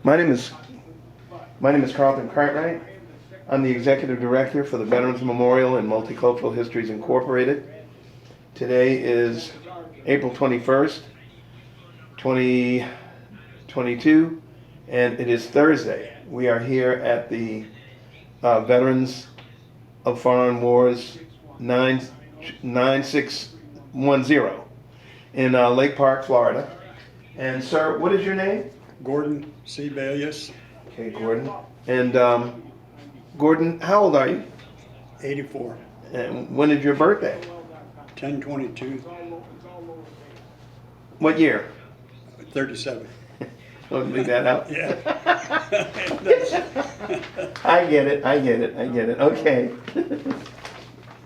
My name is my name is Carlton Cartwright. I'm the executive director for the Veterans Memorial and Multicultural Histories Incorporated. Today is April 21st, 2022, and it is Thursday. We are here at the Veterans of Foreign Wars 9610 in Lake Park, Florida. And sir, what is your name? Gordon C. Balius, Okay, Gordon. And Gordon, how old are you? 84, And when is your birthday? 10/22, What year? 37. Don't leave that out. Yeah. I get it. Okay.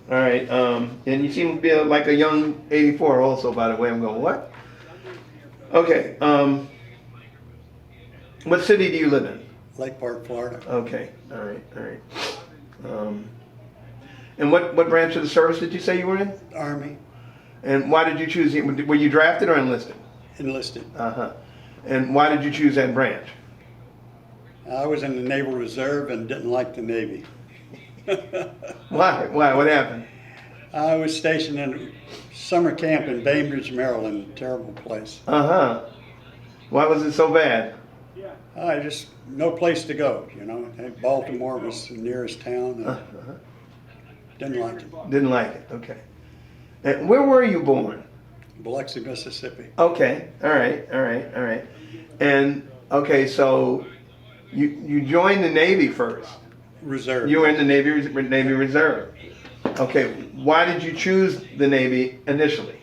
All right. And you seem to be like a young 84 also, by the way. I'm going, what? Okay. What city do you live in? Lake Park, Florida. Okay. All right. And what branch of the service did you say you were in? Army, And why did you choose? Were you drafted or enlisted? enlisted. Uh-huh. And why did you choose that branch? I was in the Naval Reserve and didn't like the Navy. Why? What happened? I was stationed in summer camp in Bainbridge, Maryland. Terrible place. Uh-huh. Why was it so bad? I just, no place to go, you know. Baltimore was the nearest town. And didn't like it. Didn't like it. Okay. And where were you born? Biloxi, Mississippi. Okay. All right. And okay, so you joined the Navy first. Reserve. You were in the Navy Reserve. Okay. Why did you choose the Navy initially?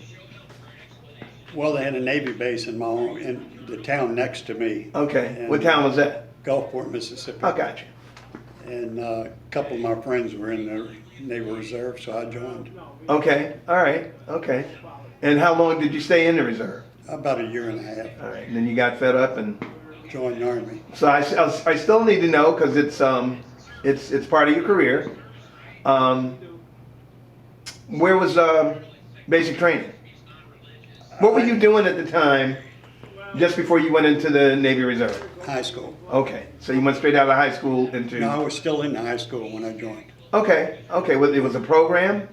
Well, they had a Navy base in the town next to me. Okay. And, What town was that? Gulfport, Mississippi. I got you. And a couple of my friends were in the Naval Reserve, so I joined. Okay. All right. Okay. And how long did you stay in the reserve? About a year and a half. All right. And then you got fed up and. Joined the Army. So I still need to know because it's part of your career. Where was basic training? What were you doing at the time, just before you went into the Navy Reserve? High school. Okay, so you went straight out of high school into. No, I was still in high school when I joined. Okay. Well, it was a program.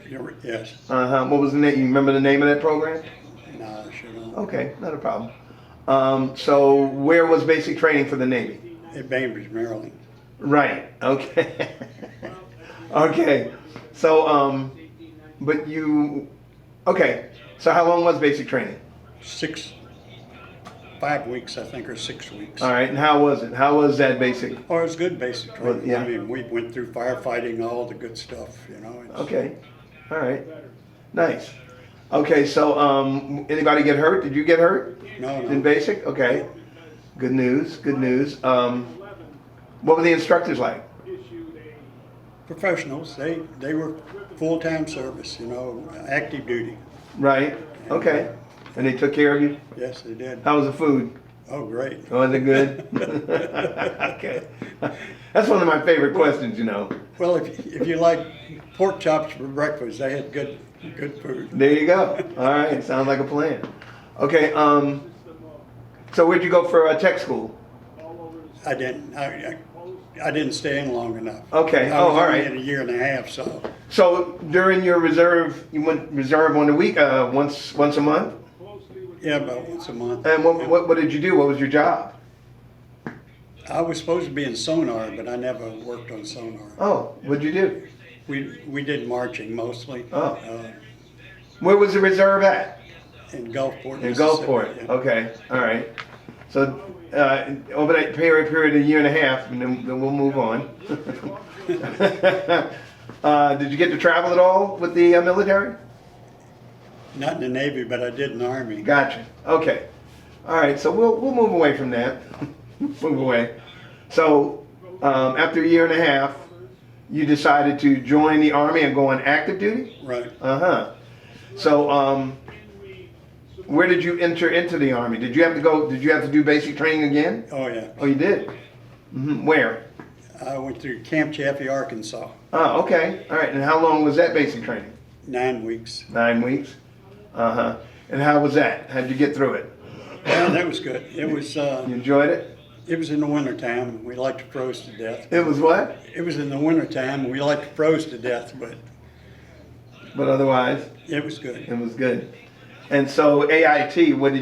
Yes. What was the name? You remember the name of that program? No, I sure don't. Okay, not a problem. So where was basic training for the Navy? At Bainbridge, Maryland. Right. Okay. Okay. So, but you. Okay. So how long was basic training? 5 weeks, I think, or 6 weeks. All right. And how was it? How was that basic? Oh, it was good basic training. Well, yeah. I mean, we went through firefighting, all the good stuff, you know. Okay. All right. Nice. Okay. So, anybody get hurt? Did you get hurt? No. In basic? Okay. Good news. What were the instructors like? Professionals, they were full-time service, you know, active duty. Right. Okay. And they took care of you? Yes, they did. How was the food? Oh, great. Was it good? Okay. That's one of my favorite questions, you know. Well, if you like pork chops for breakfast, they had good food. There you go. All right. Sounds like a plan. Okay. So where'd you go for tech school? I didn't. I didn't stay in long enough. Okay. I was all only right. in a year and a half, so. So during your reserve, you went reserve on the week, once a month? Yeah, about once a month. And what did you do? What was your job? I was supposed to be in sonar, but I never worked on sonar. Oh, what'd you do? We did marching mostly. Oh. Where was the reserve at? In Gulfport, In Mississippi, Gulfport. yeah. Okay. All right. So over that period of a year and a half, and then we'll move on. Did you get to travel at all with the military? Not in the Navy, but I did in the Army. Gotcha. Okay. All right. So we'll move away from that. Move away. So after a year and a half, you decided to join the Army and go on active duty? Right. So where did you enter into the Army? Did you have to do basic training again? Oh, yeah. Oh, you did? Where? I went through Camp Chaffee, Arkansas. Oh, okay. All right. And how long was that basic training? 9 weeks. 9 weeks. And how was that? How'd you get through it? Yeah, that was good. It was, You enjoyed it? It was in the wintertime. We liked to froze to death. It was what? It was in the wintertime, and we liked to froze to death, But otherwise, it was good. it was good. And so AIT, what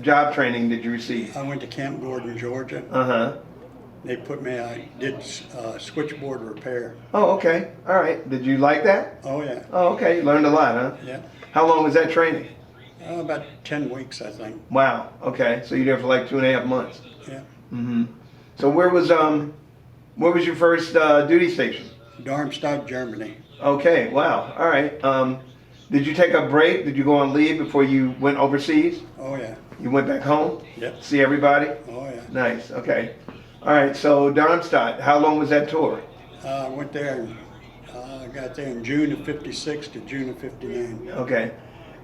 job training did you receive? I went to Camp Gordon, Georgia. Uh-huh. They put me, I did switchboard repair. Oh, okay. All right. Did you like that? Oh, yeah. Oh, okay. You learned a lot, huh? Yeah. How long was that training? About 10 weeks, I think. Wow. Okay. So you're there for like 2.5 months. Yeah. Mm-hmm. So where was your first duty station? Darmstadt, Germany. Okay. Wow. All right. Did you take a break? Did you go on leave before you went overseas? Oh, yeah. You went back home? Yep. See everybody? Oh, yeah. Nice. Okay. All right. So Darmstadt, how long was that tour? I went there, got there in June of 56 to June of 59. Okay.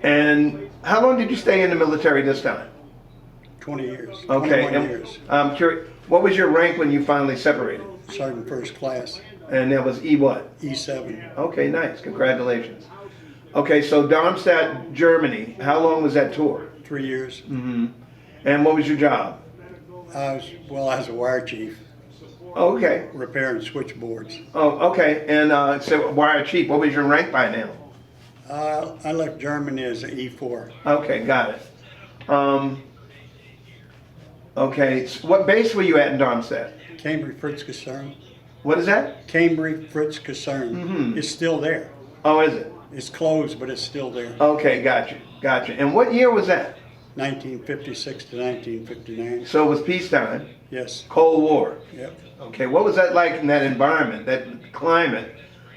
And how long did you stay in the military this time? 20 years. Okay. 21 And years. I'm curious, what was your rank when you finally separated? Sergeant first class, And that was E what? E7. Okay, nice. Congratulations. Okay, so Darmstadt, Germany. How long was that tour? 3 years. Mm-hmm. And what was your job? I was a wire chief, Oh, okay. repairing switchboards. Oh, okay. And so wire chief, what was your rank by now? I left Germany as an E4. Okay, got it. Okay, so what base were you at in Darmstadt? Cambry Fritz Kaserne. What is that? Cambry Fritz Kaserne. Mhm. It's still there. Oh, is it? It's closed, but it's still there. Okay, gotcha. And what year was that? 1956 to 1959. So it was peacetime, Yes. Cold War. Yep. Okay, what was that like in that environment, that climate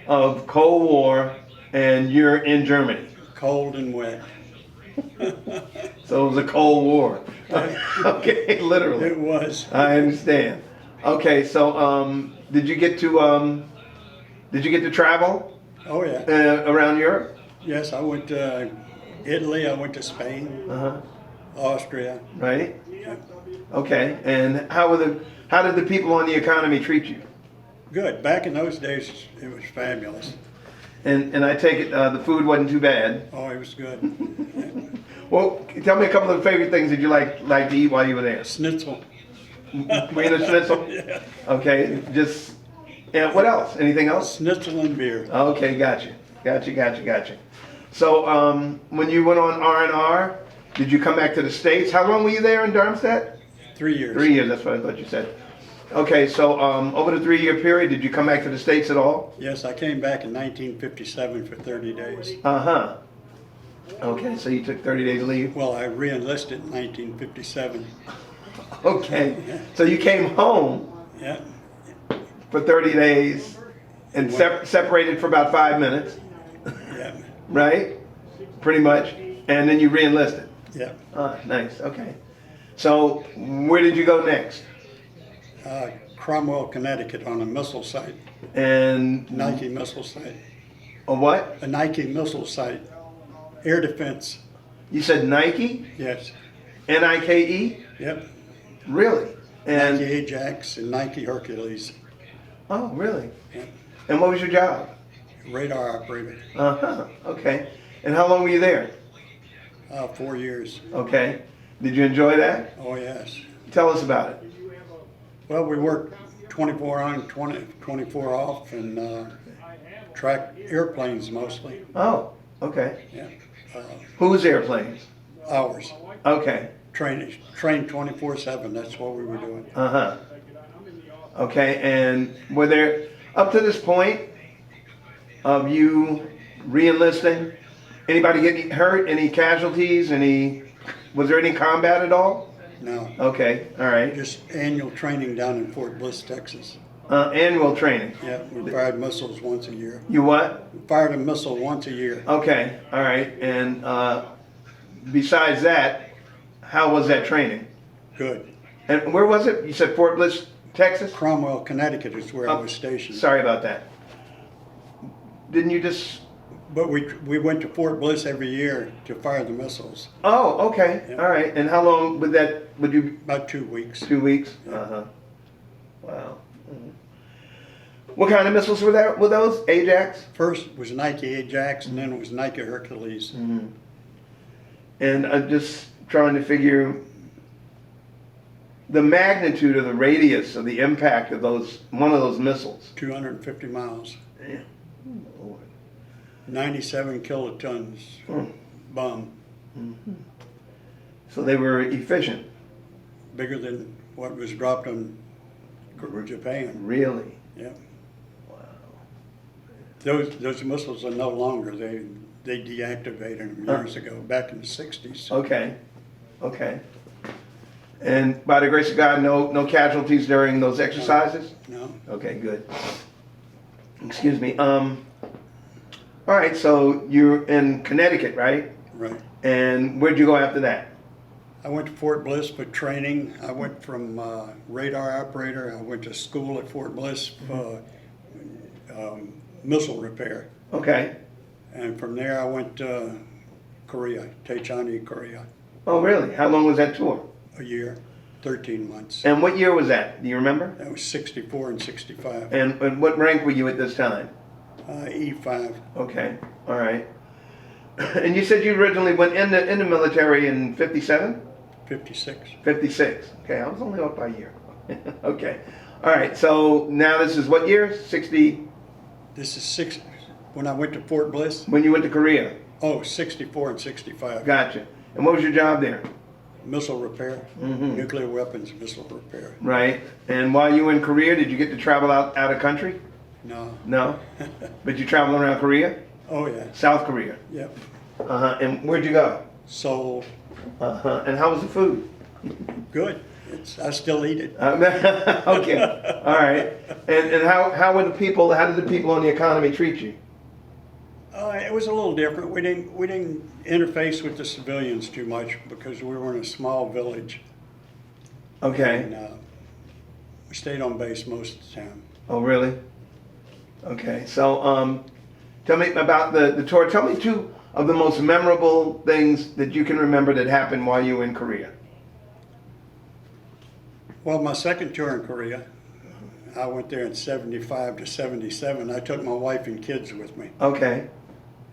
of Cold War, and you're in Germany? Cold and wet. So it was a Cold War. Okay, literally. It was. I understand. Okay, so did you get to travel Oh, yeah. around Europe? Yes, I went to Italy. I went to Spain, Uh-huh. Austria. Right? Yep. Okay, and how did the people on the economy treat you? Good. Back in those days, it was fabulous. And I take it the food wasn't too bad. Oh, it was good. Well, tell me a couple of favorite things that you like to eat while you were there. Schnitzel. Wiener Schnitzel? Yeah. Okay, just, yeah, what else? Anything else? Schnitzel and beer. Okay, gotcha. So, when you went on R&R, did you come back to the States? How long were you there in Darmstadt? 3 years. 3 years, that's what I thought you said. Okay, so over the 3-year period, did you come back to the States at all? Yes, I came back in 1957 for 30 days. Uh-huh. Okay, so you took 30 days leave? Well, I re-enlisted in 1957. Okay, so you came home Yeah. for 30 days and separated for about 5 minutes, Yeah. right? Pretty much, and then you re-enlisted. Yeah. Nice, okay. So where did you go next? Cromwell, Connecticut, on a missile site. And Nike missile site. a what? A Nike missile site. Air defense. You said Nike? Yes. Nike? Yep. Really? And Nike Ajax and Nike Hercules. oh, really? Yep. And what was your job? Radar operator. Uh-huh. Okay. And how long were you there? 4 years. Okay. Did you enjoy that? Oh, yes. Tell us about it. Well, we worked 24 on, 24 off, and tracked airplanes mostly. Oh, okay. Yeah. Whose airplanes? Ours. Okay. Train 24/7. That's what we were doing. Uh-huh. Okay, and were there, up to this point of you re-enlisting, anybody get hurt, any casualties, was there any combat at all? No. Okay, all right. Just annual training down in Fort Bliss, Texas. Annual training. Yeah, we fired missiles once a year. You what? We fired a missile once a year. Okay, all right. And besides that, how was that training? Good. And where was it? You said Fort Bliss, Texas? Cromwell, Connecticut is where I was stationed. Sorry about that. Didn't you just... But we went to Fort Bliss every year to fire the missiles. Oh, okay. Yeah. All right. And how long would you... About 2 weeks. 2 weeks? Uh-huh. Wow. Mhm. What kind of missiles were those? Ajax? First was Nike Ajax, and then it was Nike Hercules. Mm-hmm. And I'm just trying to figure, the magnitude of the radius of the impact of one of those missiles? 250 miles, Yeah. Oh, Lord. 97 kilotons bomb, So they were efficient. bigger than what was dropped on Japan. Really? Yeah. Wow. Those missiles are no longer. They deactivated them years ago, back in the 60s. Okay. Okay. And by the grace of God, no casualties during those exercises? No. Okay, good. Excuse me. All right, so you're in Connecticut, right? Right. And where'd you go after that? I went to Fort Bliss for training. I went from radar operator. I went to school at Fort Bliss for missile repair. Okay. And from there I went to Korea, Taechani, Korea. Oh, really? How long was that tour? A year, 13 months. And what year was that? Do you remember? That was 64 and 65. And what rank were you at this time? E5. Okay. All right. And you said you originally went in the military in 57? 56. 56. Okay, I was only off by a year. Okay. All right, so now this is what year? 60? This is when I went to Fort Bliss. When you went to Korea? Oh, 64 and 65. Gotcha. And what was your job there? Missile repair, nuclear weapons missile repair. Right. And while you were in Korea, did you get to travel out of country? No. No? But you traveled around Korea? Oh, yeah. South Korea? Yep. Uh-huh. And where'd you go? Seoul. Uh-huh. And how was the food? Good. I still eat it. Okay. All right. And how did the people on the economy treat you? It was a little different. We didn't interface with the civilians too much because we were in a small village. Okay. And we stayed on base most of the time. Oh, really? Okay. So, tell me about the tour. Tell me two of the most memorable things that you can remember that happened while you were in Korea. Well, my second tour in Korea, I went there in 75 to 77. I took my wife and kids with me. Okay.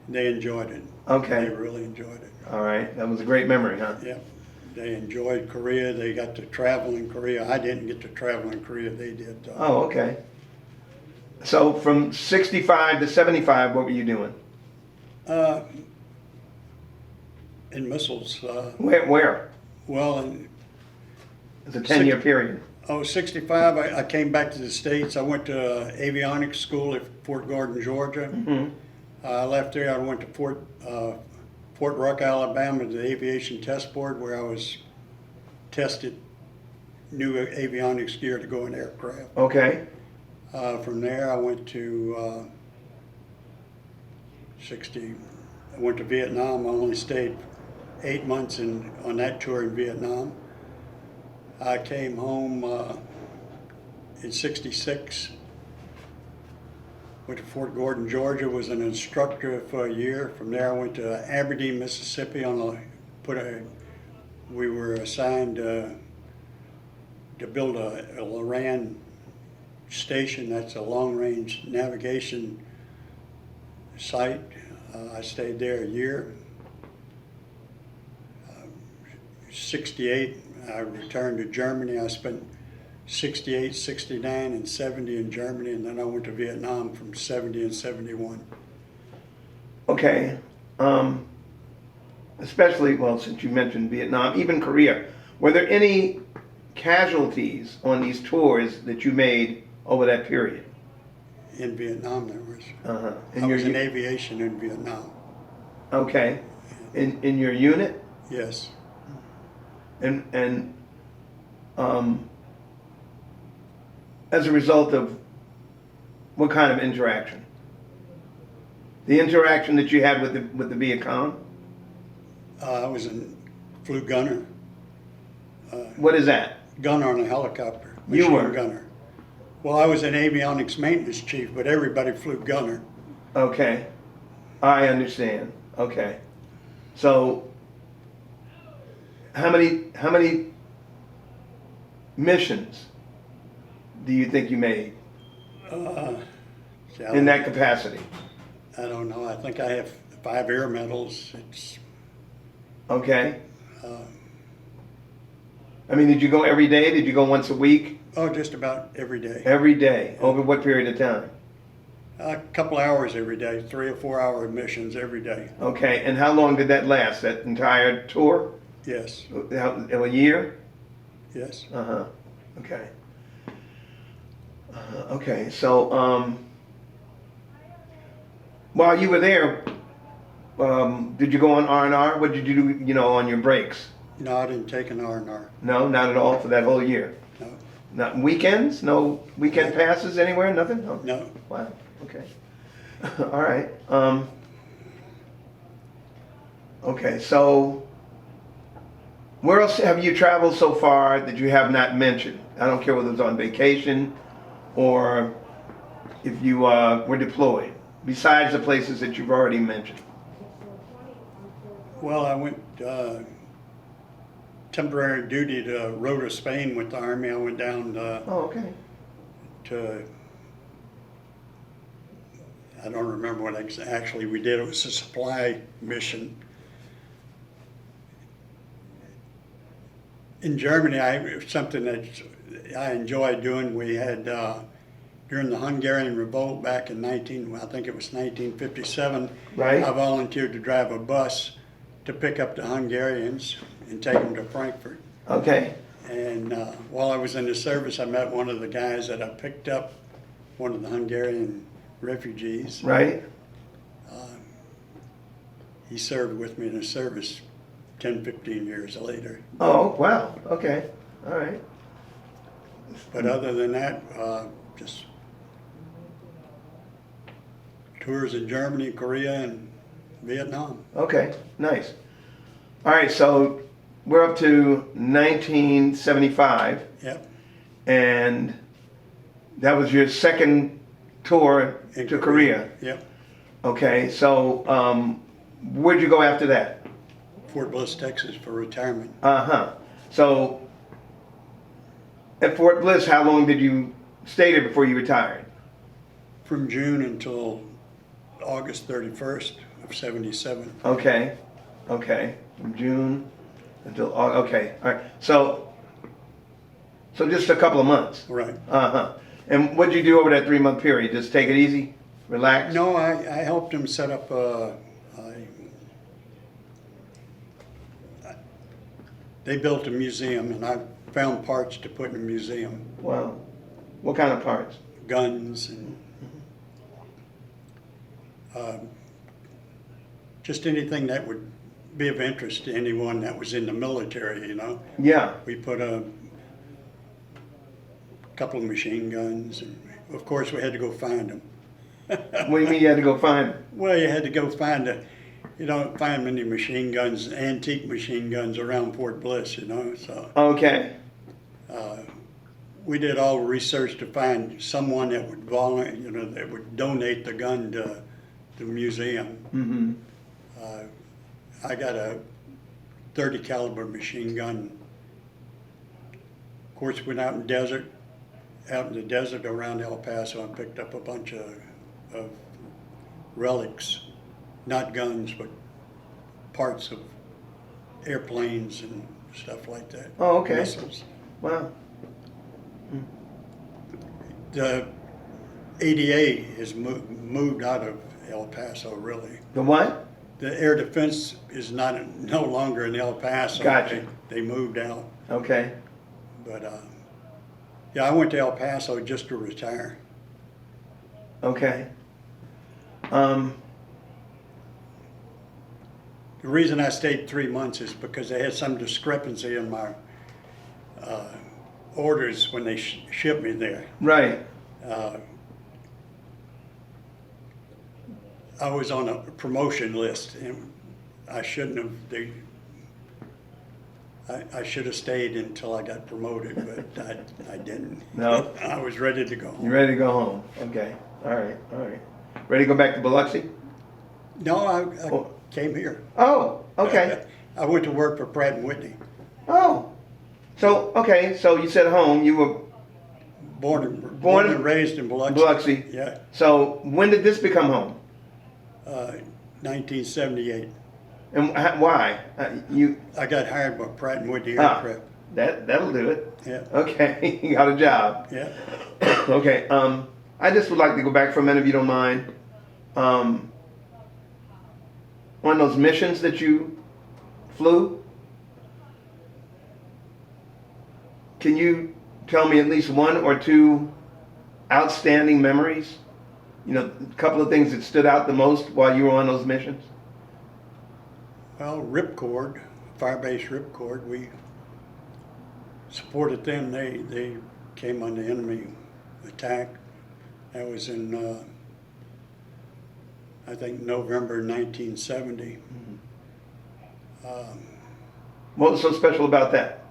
They enjoyed it. Okay. They really enjoyed it. All right. That was a great memory, huh? Yep. They enjoyed Korea. They got to travel in Korea. I didn't get to travel in Korea. They did. Oh, okay. So from 65 to 75, what were you doing? In missiles. Where? Well, It's a 10-year period. 65, I came back to the States. I went to avionics school at Fort Gordon, Georgia. I left there. I went to Fort Ruck, Alabama, to the Aviation Test Board, where I was tested new avionics gear to go in aircraft. Okay. From there, I went to I went to Vietnam. I only stayed 8 months on that tour in Vietnam. I came home in 66. Went to Fort Gordon, Georgia. Was an instructor for a year. From there, I went to Aberdeen, Mississippi. We were assigned to build a Loran station. That's a long-range navigation site. I stayed there a year. 68, I returned to Germany. I spent 68, 69, and 70 in Germany, and then I went to Vietnam from 70 and 71. Okay. Especially, well, since you mentioned Vietnam, even Korea, were there any casualties on these tours that you made over that period? In Vietnam, there was. Uh-huh. I was in aviation in Vietnam. Okay. In your unit? Yes. And as a result of what kind of interaction? The interaction that you had with the Viet Cong? I was flew gunner. What is that? Gunner on a helicopter. You were? Machine gunner. Well, I was an avionics maintenance chief, but everybody flew gunner. Okay. I understand. Okay. So how many missions do you think you made in that capacity? I don't know. I think I have 5 air medals. It's Okay. I mean, did you go every day? Did you go once a week? Oh, just about every day. Every day. Over what period of time? A couple hours every day, 3 or 4 hour missions every day. Okay, and how long did that last, that entire tour? Yes, A year? yes. Uh-huh, okay. Okay, so, while you were there, did you go on R&R? What did you do, on your breaks? No, I didn't take an R&R. No, not at all for that whole year? No, Not weekends? No weekend passes anywhere? Nothing? No? no. Wow, okay. All right. Okay, so where else have you traveled so far that you have not mentioned? I don't care whether it's on vacation or if you were deployed, besides the places that you've already mentioned. Well, I went temporary duty to Rota, Spain with the Army. I went down Oh, okay. to, I don't remember what actually we did. It was a supply mission. In Germany, something that I enjoyed doing. We had during the Hungarian Revolt back in I think it was 1957. Right. I volunteered to drive a bus to pick up the Hungarians and take them to Frankfurt. Okay. And while I was in the service, I met one of the guys that I picked up, one of the Hungarian refugees. Right. He served with me in the service 10, 15 years later. Oh, wow. Okay. All right. But other than that, just tours in Germany, Korea, and Vietnam. Okay. Nice. All right. So we're up to 1975, Yep. and that was your second tour In to Korea. Yep. Okay. So where'd you go after that? Fort Bliss, Texas for retirement. Uh-huh. So at Fort Bliss, how long did you stay there before you retired? From June until August 31st of 77. Okay. Okay. From June until okay. All right. So just a couple of months. Right. Uh-huh. And what did you do over that 3-month period? Just take it easy? Relax? No, I helped him set up they built a museum, and I found parts to put in a museum. Wow. What kind of parts? Guns and just anything that would be of interest to anyone that was in the military, Yeah. We put a couple of machine guns, and of course we had to go find them. What do you mean you had to go find them? Well, you had to go find you don't find many machine guns, antique machine guns around Fort Bliss, so Okay. we did all the research to find someone that would that would donate the gun to the museum. Mm-hmm. I got a .30 caliber machine gun. Of course, went out in the desert around El Paso and picked up a bunch of relics, not guns, but parts of airplanes and stuff like that. Oh, okay. Missiles. Wow. The ADA has moved out of El Paso, really. The what? The air defense is no longer in El Paso. Gotcha. They moved out. Okay. But yeah, I went to El Paso just to retire. Okay. The reason I stayed 3 months is because they had some discrepancy in my orders when they shipped me there. Right. I was on a promotion list, and I shouldn't have. I should have stayed until I got promoted, but I didn't. No. I was ready to go home. You ready to go home? Okay. All right. All right. Ready to go back to Biloxi? No, I came here. Oh. Okay. I went to work for Pratt and Whitney. Oh. So okay. So you said home. You were Born and raised in Biloxi. Biloxi. Yeah. So when did this become home? 1978. And why? You. I got hired by Pratt and Whitney Ah. Aircraft. That'll do it. Yeah, Okay, you got a job. yeah. Okay, I just would like to go back for a minute, if you don't mind. On those missions that you flew, can you tell me at least one or two outstanding memories? You know, a couple of things that stood out the most while you were on those missions? Well, Ripcord, Firebase Ripcord, we supported them. They came on the enemy attack. That was in, I think, November 1970. What was so special about that?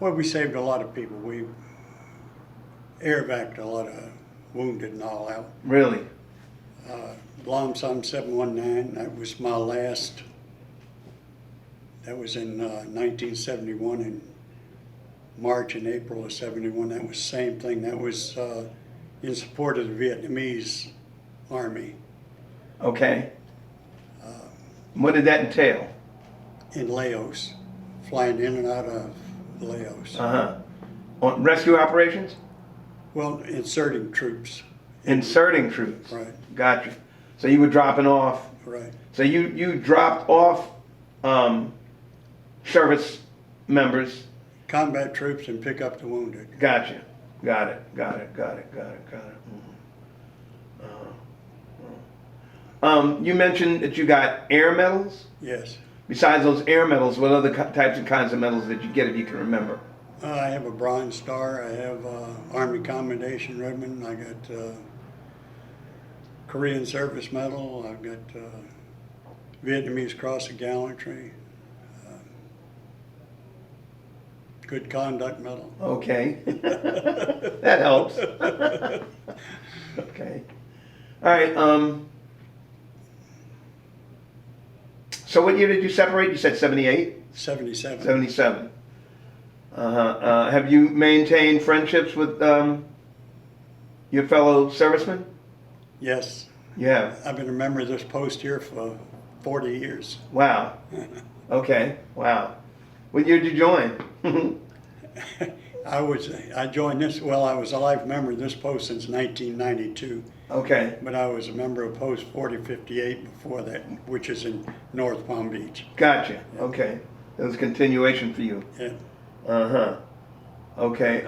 Well, we saved a lot of people. We air evac'd a lot of wounded and all out. Really? Blomsom 719, that was my last. That was in 1971, in March and April of 71. That was the same thing. That was in support of the Vietnamese army Okay. What did that entail? in Laos, flying in and out of Laos. Uh-huh. On rescue operations? Well, inserting troops. Inserting troops. Right, Gotcha. So you were dropping off. right. So you dropped off service members. Combat troops and pick up the wounded. Gotcha. Got it. You mentioned that you got air medals. Yes. Besides those air medals, what other types and kinds of medals did you get, if you can remember? I have a Bronze Star. I have Army Commendation Ribbon. I got Korean Service Medal. I've got Vietnamese Cross of Gallantry. Good Conduct Medal. Okay. That helps. Okay. All right. So what year did you separate? You said 78? 77. 77. Have you maintained friendships with your fellow servicemen? Yes. You have. I've been a member of this post here for 40 years. Wow. Okay. Wow. What year did you join? I joined this, well, I was a life member of this post since 1992, Okay. but I was a member of post 4058 before that, which is in North Palm Beach. Gotcha. Okay. That was continuation for you. Yeah. Uh-huh. Okay.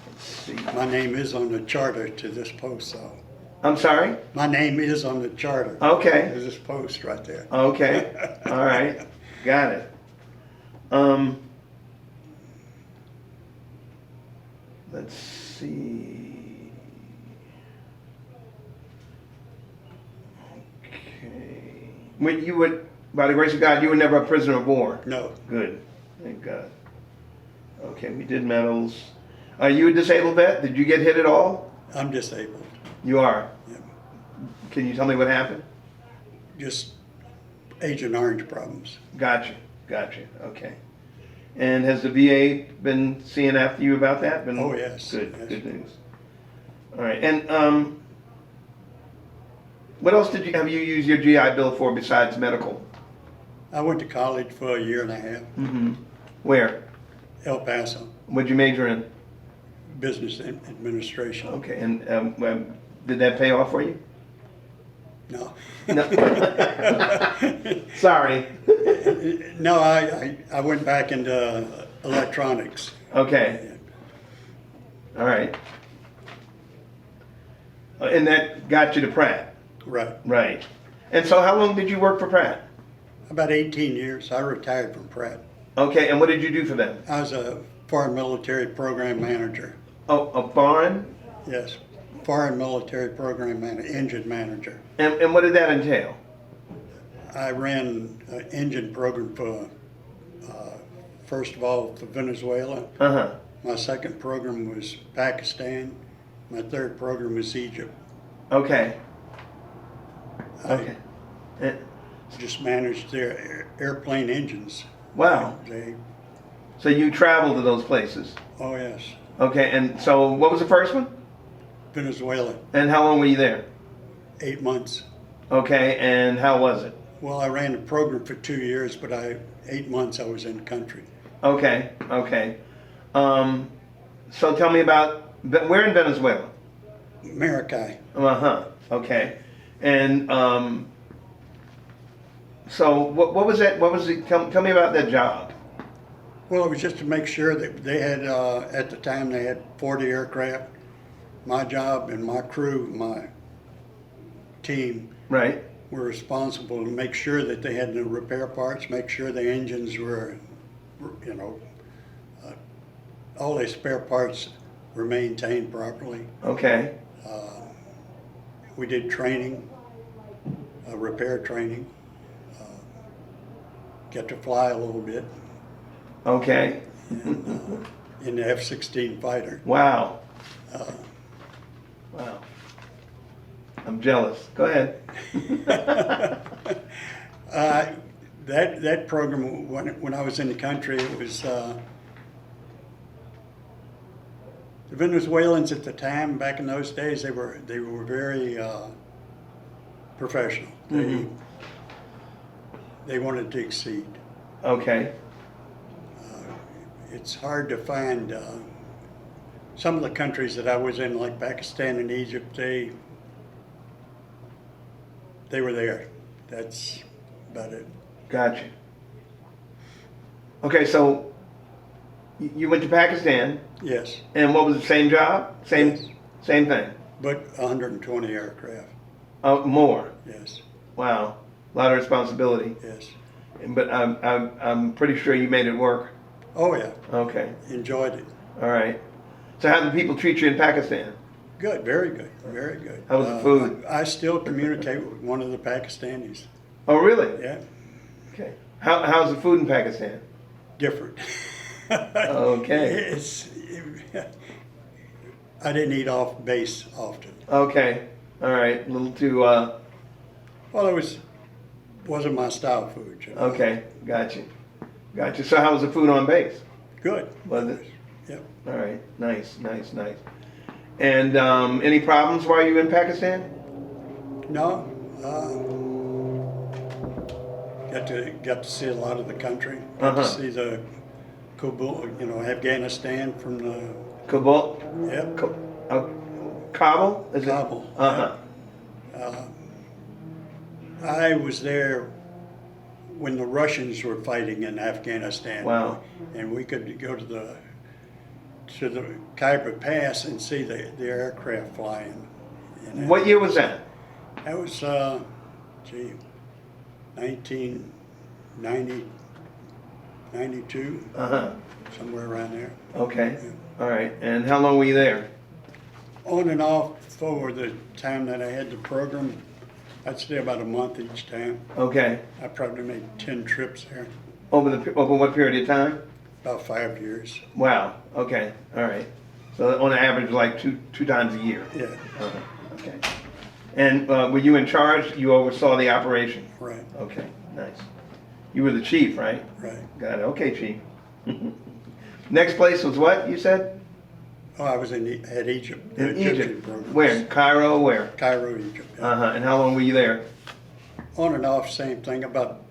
Let's see. My name is on the charter to this post, so. I'm sorry? My name is on the charter. Okay. There's this post right there. Okay. All right. Got it. Let's see. Okay. When you would, by the grace of God, you were never a prisoner of war. No, Good. Thank God. Okay, we did medals. Are you a disabled vet? Did you get hit at all? I'm disabled. You are. Yeah. Can you tell me what happened? Just Agent Orange problems. Gotcha. Okay. And has the VA been seeing after you about that? Oh, yes. Good. Yes. Good news. All right. And what else have you used your GI Bill for besides medical? I went to college for a year and a half, Mm-hmm. Where? El Paso, What'd you major in? business administration. Okay. And did that pay off for you? No. No. Sorry. No, I went back into electronics. Okay. All right. And that got you to Pratt. Right. Right. And so how long did you work for Pratt? About 18 years. I retired from Pratt. Okay, and what did you do for them? I was a foreign military program manager. Oh, a foreign? Yes, foreign military program manager, engine manager. And what did that entail? I ran an engine program for, first of all, for Venezuela. Uh-huh. My second program was Pakistan. My third program was Egypt. Okay. I Okay. And- just managed their airplane engines. wow. So you traveled to those places. Oh yes, Okay, and so what was the first one? Venezuela, And how long were you there? 8 months. Okay, and how was it? Well, I ran the program for 2 years, but 8 months I was in the country. Okay, okay. So tell me about, where in Venezuela? Maracay. Uh-huh, okay. And so what was that, tell me about that job. Well, it was just to make sure that they had, at the time, they had 40 aircraft. My job and my crew, my team, Right, were responsible to make sure that they had the repair parts, make sure the engines were, you know, all their spare parts were maintained properly. okay, We did training, repair training, got to fly a little bit okay. in the F-16 fighter. Wow. Wow. I'm jealous. Go ahead. That program, when I was in the country, it was the Venezuelans at the time. Back in those days, they were very professional. They wanted to exceed. Okay, It's hard to find some of the countries that I was in, like Pakistan and Egypt. They were there. That's about it. gotcha. Okay, so you went to Pakistan, Yes, and what was the same job? Same, Yes. same thing. but 120 aircraft. More. Yes, Wow, a lot of responsibility. yes. But I'm pretty sure you made it work. Oh yeah, Okay, enjoyed it. all right. So how did people treat you in Pakistan? Good, very good, very good. How was the food? I still communicate with one of the Pakistanis. Oh, really? Yeah, Okay. How's the food in Pakistan? different. Okay. I didn't eat off base often. Okay, all right. A little too. Well, wasn't my style food. You know? Okay, gotcha. Gotcha. So how was the food on base? Good. Was it? Yep. All right. Nice, nice, nice. And any problems while you were in Pakistan? No. Got to see a lot of the country. Got to see the Kabul, Afghanistan from the. Kabul? Yep. Kabul? Is Kabul. It? Uh-huh. I was there when the Russians were fighting in Afghanistan. Wow. And we could go to the Khyber Pass and see the aircraft flying. What year was that? That was, 1990, 92, Uh-huh. somewhere around there. Okay. All right. And how long were you there? On and off for the time that I had the program. I'd stay about a month each time. Okay. I probably made 10 trips there, Over what period of time? about 5 years. Wow. Okay. All right. So on average, like two times a year. Yeah, Uh-huh. Okay. And were you in charge? You oversaw the operation? right, Okay. Nice. You were the chief, right? right. Got it. Okay, chief. Next place was what you said? Oh, I was at Egypt. the In Egyptian Egypt. program. Where? Cairo? Where? Cairo, Egypt. Yeah. Uh-huh. And how long were you there? On and off, same thing, about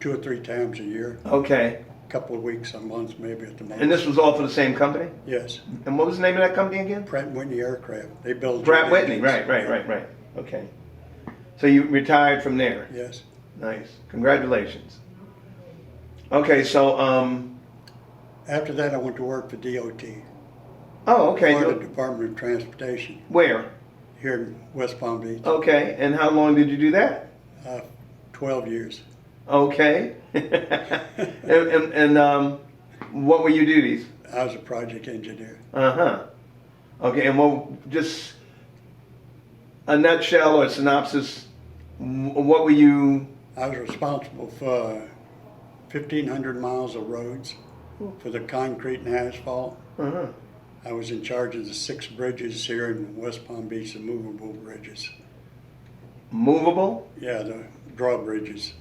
2 or 3 times a year. Okay. A couple of weeks, a month, maybe at the most. And this was all for the same company? Yes, And what was the name of that company again? Pratt & Whitney Aircraft. They build. Pratt jet Whitney. engines. Right. Okay. So you retired from there? Yes. Nice. Congratulations. Okay, so After that, I went to work for DOT, oh, okay. Florida Department of Transportation, Where? here in West Palm Beach. Okay. And how long did you do that? 12 years. Okay. and what were your duties? I was a project engineer. Uh-huh. Okay, and just a nutshell or a synopsis, what were you? I was responsible for 1,500 miles of roads for the concrete and asphalt. Uh-huh. I was in charge of the 6 bridges here in West Palm Beach, the movable bridges. Movable Yeah, the drawbridges,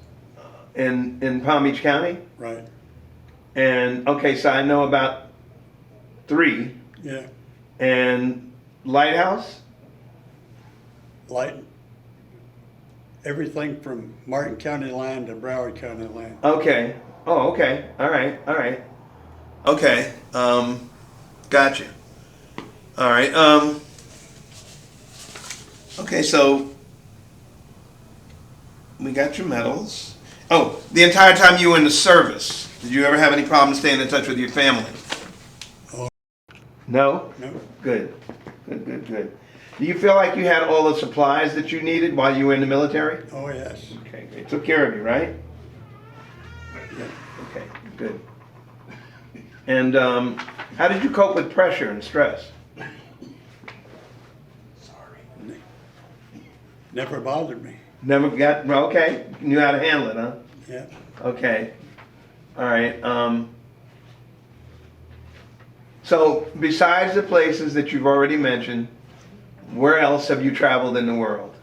in Palm Beach County? right. And, okay, so I know about 3. Yeah, And Lighthouse? light Everything from Martin County line to Broward County line. Okay. Oh, okay. All right. All right. Okay. Gotcha. All right. Okay, so we got your medals. Oh, the entire time you were in the service, did you ever have any problems staying in touch with your family? Oh. No? No. Good. Good, good, good. Do you feel like you had all the supplies that you needed while you were in the military? Oh, yes. Okay, great. Took care of you, right? Yeah. Okay, good. And how did you cope with pressure and stress? Never bothered me. Never got, well, okay, knew how to handle it, huh? Yeah. Okay. All right. So besides the places that you've already mentioned, where else have you traveled in the world?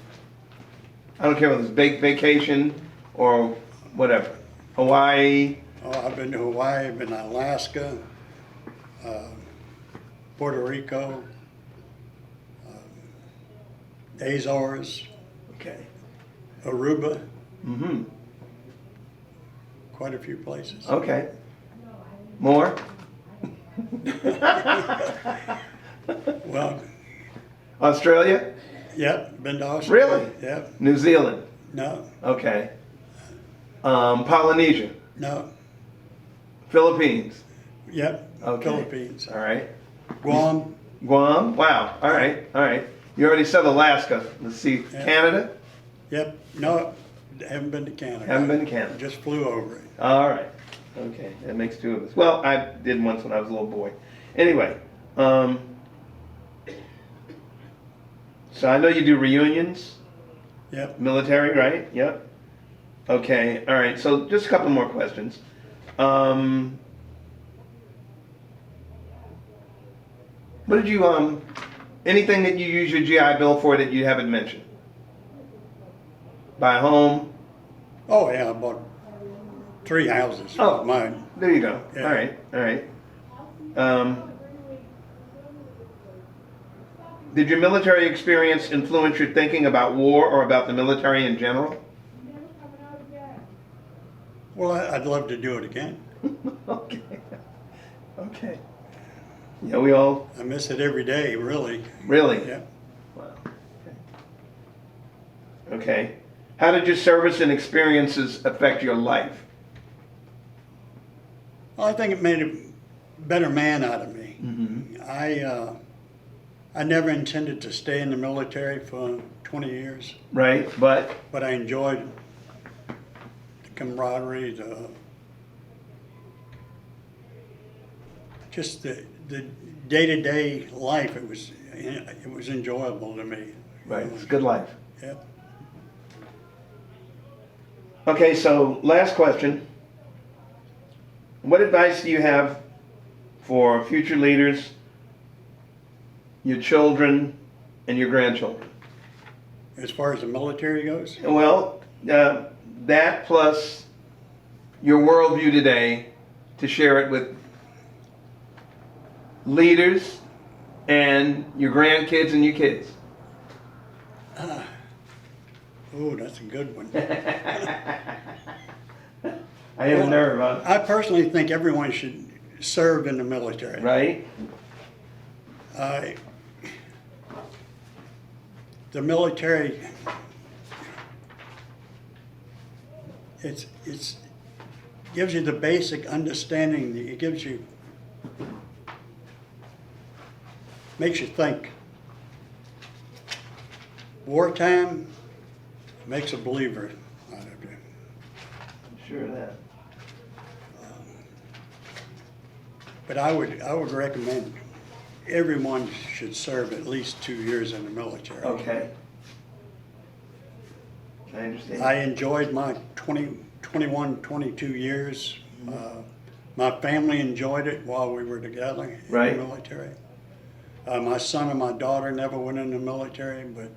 I don't care whether it's vacation or whatever. Hawaii. Oh, I've been to Hawaii, I've been to Alaska, Puerto Rico, Azores, Okay. Aruba, Mm-hmm. quite a few places. Okay. More? Well, Australia? yep, been to Australia. Really? Yep. New Zealand? No, Okay. Polynesia? no, Philippines? yep, Okay. Philippines. All right. Guam, Guam? Wow. All right. All right. You already said Alaska. Let's see. Yeah. Canada? yep, no, haven't been to Canada. Haven't been to Canada. Just flew over it. All right. Okay. That makes two of us. Well, I did once when I was a little boy. Anyway. So I know you do reunions. Yep. Military, right? Yep. Okay. All right. So just a couple more questions. What did you anything that you use your GI Bill for that you haven't mentioned? Buy a home? Oh, yeah, I bought 3 houses. Oh. Mine. There you go. Yeah. All right. All right. Did your military experience influence your thinking about war or about the military in general? Well, I'd love to do it again. Okay. Okay. Yeah, we all I miss it every day, really. really. Yeah. Wow. Okay. Okay. How did your service and experiences affect your life? Well, I think it made a better man out of me. Mm-hmm. I never intended to stay in the military for 20 years, Right, but but I enjoyed the camaraderie, just the day-to-day life. It was enjoyable to me. right, it's a good life. Yeah. Okay, so last question. What advice do you have for future leaders, your children, and your grandchildren? As far as the military goes, Well, that plus your worldview today to share it with leaders and your grandkids and your kids. oh, that's a good one. I have a nerve, huh? I personally think everyone should serve in the military. Right? The military, it's gives you the basic understanding. It gives you, makes you think. Wartime makes a believer out of you. I'm sure of that. But I would recommend everyone should serve at least 2 years in the military. Okay. I understand. I enjoyed my 21, 22 years. My family enjoyed it while we were together in Right. the military. My son and my daughter never went in the military, but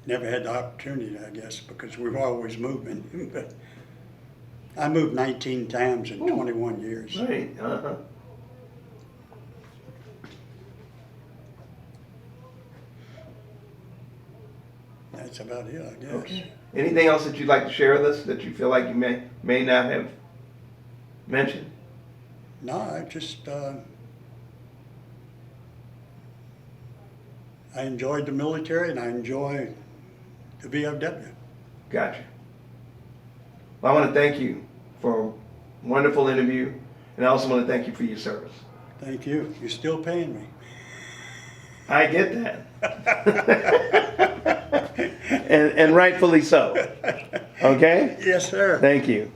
never had the opportunity, I guess, because we were always moving. But I moved 19 times in 21 years. Right. Uh-huh. That's about it, I guess. Okay. Anything else that you'd like to share with us that you feel like you may not have mentioned? No, I enjoyed the military and I enjoy the VFW. Gotcha. Well, I want to thank you for a wonderful interview, and I also want to thank you for your service. Thank you. You're still paying me. I get that. and rightfully so. Okay? Yes, sir. Thank you.